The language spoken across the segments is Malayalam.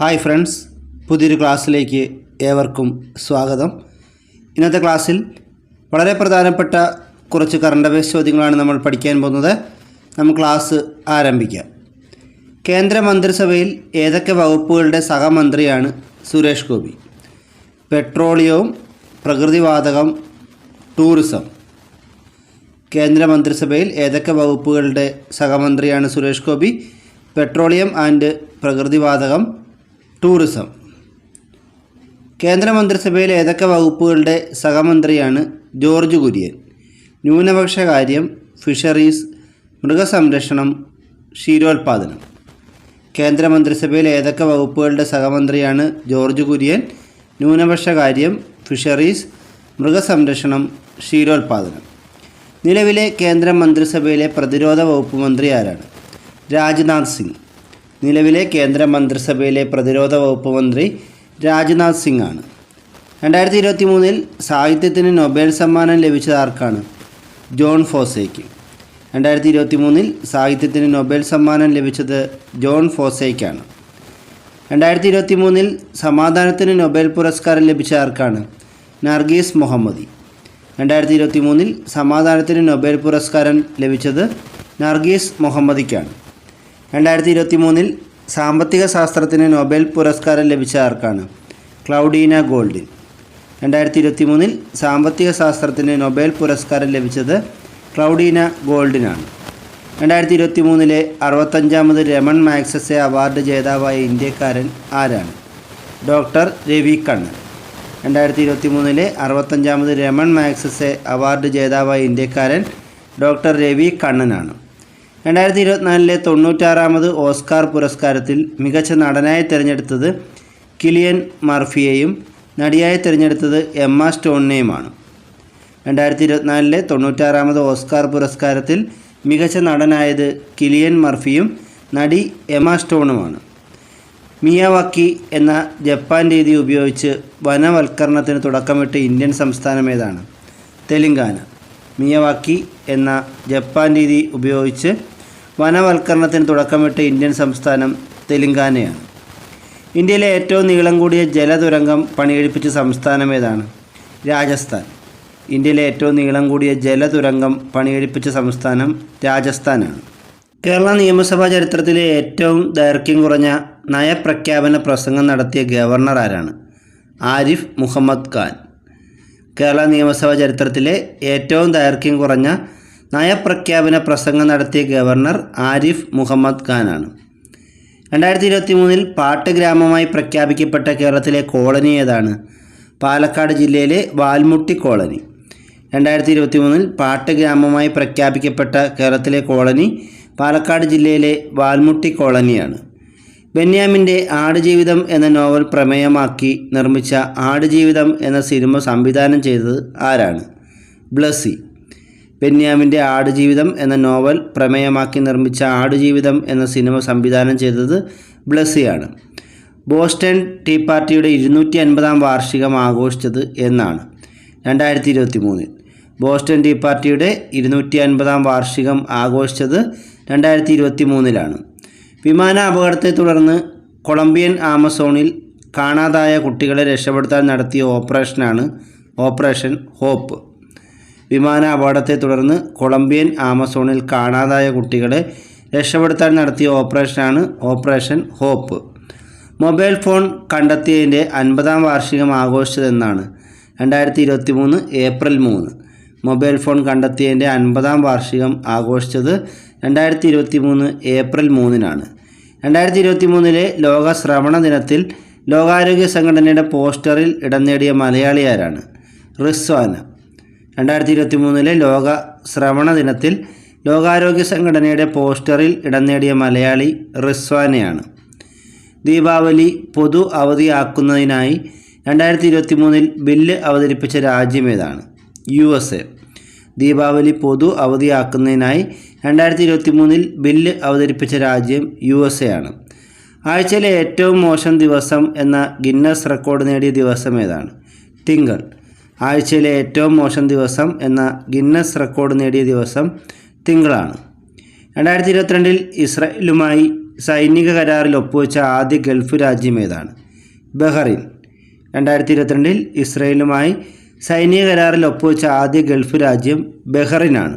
ഹായ് ഫ്രണ്ട്സ്, പുതിയൊരു ക്ലാസ്സിലേക്ക് ഏവർക്കും സ്വാഗതം. ഇന്നത്തെ ക്ലാസ്സിൽ വളരെ പ്രധാനപ്പെട്ട കുറച്ച് കറണ്ട് അഫയേഴ്സ് ചോദ്യങ്ങളാണ് നമ്മൾ പഠിക്കാൻ പോകുന്നത്. നമുക്ക് ക്ലാസ് ആരംഭിക്കാം. കേന്ദ്രമന്ത്രിസഭയിൽ ഏതൊക്കെ വകുപ്പുകളുടെ സഹമന്ത്രിയാണ് സുരേഷ് ഗോപി? പെട്രോളിയവും, പ്രകൃതിവാതകം, ടൂറിസം. കേന്ദ്രമന്ത്രിസഭയിൽ ഏതൊക്കെ വകുപ്പുകളുടെ സഹമന്ത്രിയാണ് സുരേഷ് ഗോപി? പെട്രോളിയം ആൻഡ് പ്രകൃതിവാതകം, ടൂറിസം. കേന്ദ്രമന്ത്രിസഭയിൽ ഏതൊക്കെ വകുപ്പുകളുടെ സഹമന്ത്രിയാണ് ജോർജ് കുര്യൻ? ന്യൂനപക്ഷ കാര്യം, ഫിഷറീസ്, മൃഗസംരക്ഷണം, ക്ഷീരോത്പാദനം. കേന്ദ്രമന്ത്രിസഭയിൽ ഏതൊക്കെ വകുപ്പുകളുടെ സഹമന്ത്രിയാണ് ജോർജ് കുര്യൻ? ന്യൂനപക്ഷ കാര്യം, ഫിഷറീസ്, മൃഗസംരക്ഷണം, ക്ഷീരോത്പാദനം. നിലവിലെ കേന്ദ്രമന്ത്രിസഭയിലെ പ്രതിരോധ വകുപ്പ് മന്ത്രി ആരാണ്? രാജ്നാഥ് സിംഗ്. നിലവിലെ കേന്ദ്രമന്ത്രിസഭയിലെ പ്രതിരോധ വകുപ്പ് മന്ത്രി രാജ്നാഥ് സിംഗ് ആണ്. 2023 സാഹിത്യത്തിന് നൊബേൽ സമ്മാനം ലഭിച്ചത് ആർക്കാണ്? ജോൺ ഫോസയ്ക്ക്. 2023 സാഹിത്യത്തിന് നൊബേൽ സമ്മാനം ലഭിച്ചത് ജോൺ ഫോസയ്ക്കാണ്. 2023 സമാധാനത്തിന് നൊബേൽ പുരസ്കാരം ലഭിച്ച ആർക്കാണ്? നർഗീസ് മുഹമ്മദി. 2023 സമാധാനത്തിന് നൊബേൽ പുരസ്കാരം ലഭിച്ചത് നർഗീസ് മുഹമ്മദിക്കാണ്. 2023 സാമ്പത്തിക ശാസ്ത്രത്തിന് നൊബേൽ പുരസ്കാരം ലഭിച്ച ആർക്കാണ്? ക്ലൗഡീന ഗോൾഡിൻ. 2023 സാമ്പത്തിക ശാസ്ത്രത്തിന് നൊബേൽ പുരസ്കാരം ലഭിച്ചത് ക്ലൗഡീന ഗോൾഡിനാണ്. 2023 65ാമത് രമൺ മാഗ്സസെ അവാർഡ് ജേതാവായ ഇന്ത്യക്കാരൻ ആരാണ്? ഡോക്ടർ രവി കണ്ണൻ. 2023 65ാമത് രമൺ മാഗ്സസെ അവാർഡ് ജേതാവായ ഇന്ത്യക്കാരൻ ഡോക്ടർ രവി കണ്ണനാണ്. 2024 96ാമത് ഓസ്കാർ പുരസ്കാരത്തിൽ മികച്ച നടനായി തിരഞ്ഞെടുത്തത് കിലിയൻ മർഫിയെയും നടിയായി തിരഞ്ഞെടുത്തത് എമ്മ സ്റ്റോണിനെയുമാണ്. 2024 96ാമത് ഓസ്കാർ പുരസ്കാരത്തിൽ മികച്ച നടനായത് കിലിയൻ മർഫിയും നടി എമ്മ സ്റ്റോണുമാണ്. മിയാവാക്കി എന്ന ജപ്പാൻ രീതി ഉപയോഗിച്ച് വനവൽക്കരണത്തിന് തുടക്കമിട്ട ഇന്ത്യൻ സംസ്ഥാനം ഏതാണ്? തെലങ്കാന. മിയാവാക്കി എന്ന ജപ്പാൻ രീതി ഉപയോഗിച്ച് വനവൽക്കരണത്തിന് തുടക്കമിട്ട ഇന്ത്യൻ സംസ്ഥാനം തെലങ്കാനയാണ്. ഇന്ത്യയിലെ ഏറ്റവും നീളം കൂടിയ ജലതുരങ്കം പണികഴിപ്പിച്ച സംസ്ഥാനം ഏതാണ്? രാജസ്ഥാൻ. ഇന്ത്യയിലെ ഏറ്റവും നീളം കൂടിയ ജലതുരങ്കം പണികഴിപ്പിച്ച സംസ്ഥാനം രാജസ്ഥാനാണ്. കേരള നിയമസഭാ ചരിത്രത്തിലെ ഏറ്റവും ദൈർഘ്യം കുറഞ്ഞ നയപ്രഖ്യാപന പ്രസംഗം നടത്തിയ ഗവർണർ ആരാണ്? ആരിഫ് മുഹമ്മദ് ഖാൻ. കേരള നിയമസഭാ ചരിത്രത്തിലെ ഏറ്റവും ദൈർഘ്യം കുറഞ്ഞ നയപ്രഖ്യാപന പ്രസംഗം നടത്തിയ ഗവർണർ ആരിഫ് മുഹമ്മദ് ഖാനാണ്. 2023 പാട്ടഗ്രാമമായി പ്രഖ്യാപിക്കപ്പെട്ട കേരളത്തിലെ കോളനി ഏതാണ്? പാലക്കാട് ജില്ലയിലെ വാൽമുട്ടി കോളനി. 2023 പാട്ടഗ്രാമമായി പ്രഖ്യാപിക്കപ്പെട്ട കേരളത്തിലെ കോളനി പാലക്കാട് ജില്ലയിലെ വാൽമുട്ടി കോളനിയാണ്. ബെന്യാമിൻ്റെ ആടുജീവിതം എന്ന നോവൽ പ്രമേയമാക്കി നിർമ്മിച്ച ആടുജീവിതം എന്ന സിനിമ സംവിധാനം ചെയ്തത് ആരാണ്? ബ്ലസ്സി. ബെന്യാമിൻ്റെ ആടുജീവിതം എന്ന നോവൽ പ്രമേയമാക്കി നിർമ്മിച്ച ആടുജീവിതം എന്ന സിനിമ സംവിധാനം ചെയ്തത് ബ്ലസ്സിയാണ്. ബോസ്റ്റൺ ടീ പാർട്ടിയുടെ 250ാം വാർഷികം ആഘോഷിച്ചത് എന്നാണ്? 2023. ബോസ്റ്റൺ ടീ പാർട്ടിയുടെ 250ാം വാർഷികം ആഘോഷിച്ചത് 2023 വിമാന അപകടത്തെ തുടർന്ന് കൊളംബിയൻ ആമസോണിൽ കാണാതായ കുട്ടികളെ രക്ഷപ്പെടുത്താൻ നടത്തിയ ഓപ്പറേഷനാണ് ഓപ്പറേഷൻ ഹോപ്പ്. വിമാന അപകടത്തെ തുടർന്ന് കൊളംബിയൻ ആമസോണിൽ കാണാതായ കുട്ടികളെ രക്ഷപ്പെടുത്താൻ നടത്തിയ ഓപ്പറേഷനാണ് ഓപ്പറേഷൻ ഹോപ്പ്. മൊബൈൽ ഫോൺ കണ്ടെത്തിയതിൻ്റെ 50ാം വാർഷികം ആഘോഷിച്ചതെന്നാണ്? 2023 ഏപ്രിൽ 3. മൊബൈൽ ഫോൺ കണ്ടെത്തിയതിൻ്റെ 50ാം വാർഷികം ആഘോഷിച്ചത് 2023 ഏപ്രിൽ 3-നാണ്. 2023 ലോക ശ്രവണ ദിനത്തിൽ ലോകാരോഗ്യ സംഘടനയുടെ പോസ്റ്ററിൽ ഇടം നേടിയ മലയാളി ആരാണ്? റിസ്വാന. 2023 ലോക ശ്രവണ ദിനത്തിൽ ലോകാരോഗ്യ സംഘടനയുടെ പോസ്റ്ററിൽ ഇടം നേടിയ മലയാളി റിസ്വാനയാണ്. ദീപാവലി പൊതു അവധിയാക്കുന്നതിനായി 2023 ബില്ല് അവതരിപ്പിച്ച രാജ്യം ഏതാണ്? USA. ദീപാവലി പൊതു അവധിയാക്കുന്നതിനായി 2023 ബില്ല് അവതരിപ്പിച്ച രാജ്യം USA ആണ്. ആഴ്ചയിലെ ഏറ്റവും മോശം ദിവസം എന്ന ഗിന്നസ് റെക്കോർഡ് നേടിയ ദിവസം ഏതാണ്? തിങ്കൾ. ആഴ്ചയിലെ ഏറ്റവും മോശം ദിവസം എന്ന ഗിന്നസ് റെക്കോർഡ് നേടിയ ദിവസം തിങ്കളാണ്. 2022 ഇസ്രായേലുമായി സൈനിക കരാറിൽ ഒപ്പുവെച്ച ആദ്യ ഗൾഫ് രാജ്യം ഏതാണ്? ബഹ്റൈൻ. 2022 ഇസ്രയേലുമായി സൈനിക കരാറിൽ ഒപ്പുവെച്ച ആദ്യ ഗൾഫ് രാജ്യം ബഹ്റൈനാണ്.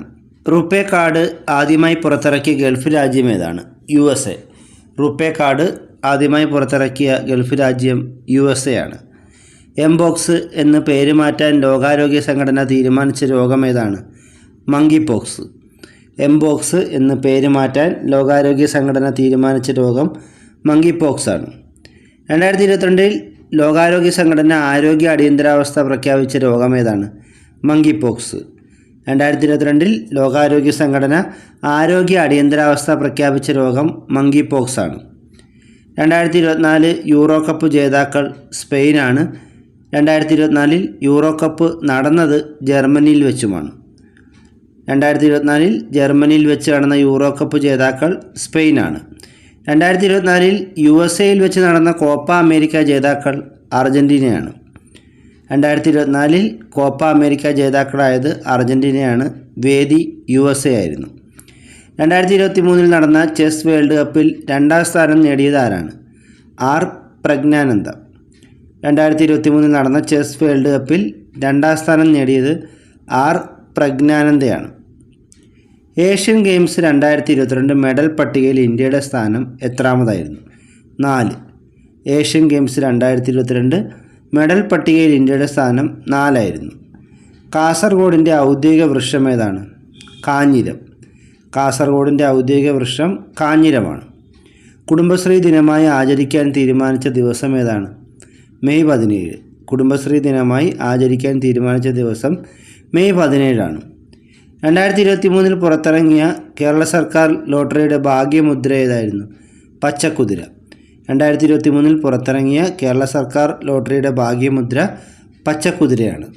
റുപേ കാർഡ് ആദ്യമായി പുറത്തിറക്കിയ ഗൾഫ് രാജ്യം ഏതാണ്? USA. റുപേ കാർഡ് ആദ്യമായി പുറത്തിറക്കിയ ഗൾഫ് രാജ്യം USA ആണ്. എംപോക്സ് എന്ന് പേര് മാറ്റാൻ ലോകാരോഗ്യ സംഘടന തീരുമാനിച്ച രോഗം ഏതാണ്? Monkey pox. എംപോക്സ് എന്ന് പേര് മാറ്റാൻ ലോകാരോഗ്യ സംഘടന തീരുമാനിച്ച രോഗം മങ്കി പോക്സ് ആണ്. 2022 ലോകാരോഗ്യ സംഘടന ആരോഗ്യ അടിയന്തരാവസ്ഥ പ്രഖ്യാപിച്ച രോഗം ഏതാണ്? Monkey pox. 2022 ലോകാരോഗ്യ സംഘടന ആരോഗ്യ അടിയന്തരാവസ്ഥ പ്രഖ്യാപിച്ച രോഗം മങ്കി പോക്സ് ആണ്. 2024 യൂറോ കപ്പ് ജേതാക്കൾ സ്പെയിനാണ്. 2024 യൂറോ കപ്പ് നടന്നത് ജർമ്മനിയിൽ വെച്ചുമാണ്. 2024 ജർമ്മനിയിൽ വെച്ച് നടന്ന യൂറോ കപ്പ് ജേതാക്കൾ സ്പെയിനാണ്. 2024 USA-യിൽ വെച്ച് നടന്ന കോപ്പ അമേരിക്ക ജേതാക്കൾ അർജൻറ്റീനയാണ്. 2024 കോപ്പ അമേരിക്ക ജേതാക്കളായത് അർജൻറ്റീനയാണ്. വേദി USA ആയിരുന്നു. 2023 നടന്ന ചെസ് വേൾഡ് കപ്പിൽ 2ാം സ്ഥാനം നേടിയത് ആരാണ്? ആർ പ്രജ്ഞാനന്ദ. 2023 നടന്ന ചെസ് വേൾഡ് കപ്പിൽ 2ാം സ്ഥാനം നേടിയത് ആർ പ്രജ്ഞാനന്ദയാണ്. ഏഷ്യൻ ഗെയിംസ് 2022 മെഡൽ പട്ടികയിൽ ഇന്ത്യയുടെ സ്ഥാനം എത്രാമതായിരുന്നു? 4. ഏഷ്യൻ ഗെയിംസ് 2022 മെഡൽ പട്ടികയിൽ ഇന്ത്യയുടെ സ്ഥാനം 4 ആയിരുന്നു. കാസർഗോഡിൻ്റെ ഔദ്യോഗിക വൃക്ഷം ഏതാണ്? കാഞ്ഞിരം. കാസർഗോഡിൻ്റെ ഔദ്യോഗിക വൃക്ഷം കാഞ്ഞിരമാണ്. കുടുംബശ്രീ ദിനമായി ആചരിക്കാൻ തീരുമാനിച്ച ദിവസം ഏതാണ്? മെയ് 17. കുടുംബശ്രീ ദിനമായി ആചരിക്കാൻ തീരുമാനിച്ച ദിവസം മെയ് 17 ആണ്. 2023 പുറത്തിറങ്ങിയ കേരള സർക്കാർ ലോട്ടറിയുടെ ഭാഗ്യമുദ്ര ഏതായിരുന്നു? പച്ചക്കുതിര. 2023 പുറത്തിറങ്ങിയ കേരള സർക്കാർ ലോട്ടറിയുടെ ഭാഗ്യമുദ്ര പച്ചക്കുതിരയാണ്.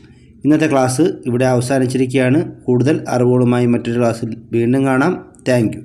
ഇന്നത്തെ ക്ലാസ് ഇവിടെ അവസാനിച്ചിരിക്കുകയാണ്. കൂടുതൽ അറിവുകളുമായി മറ്റൊരു ക്ലാസ്സിൽ വീണ്ടും കാണാം. Thank you.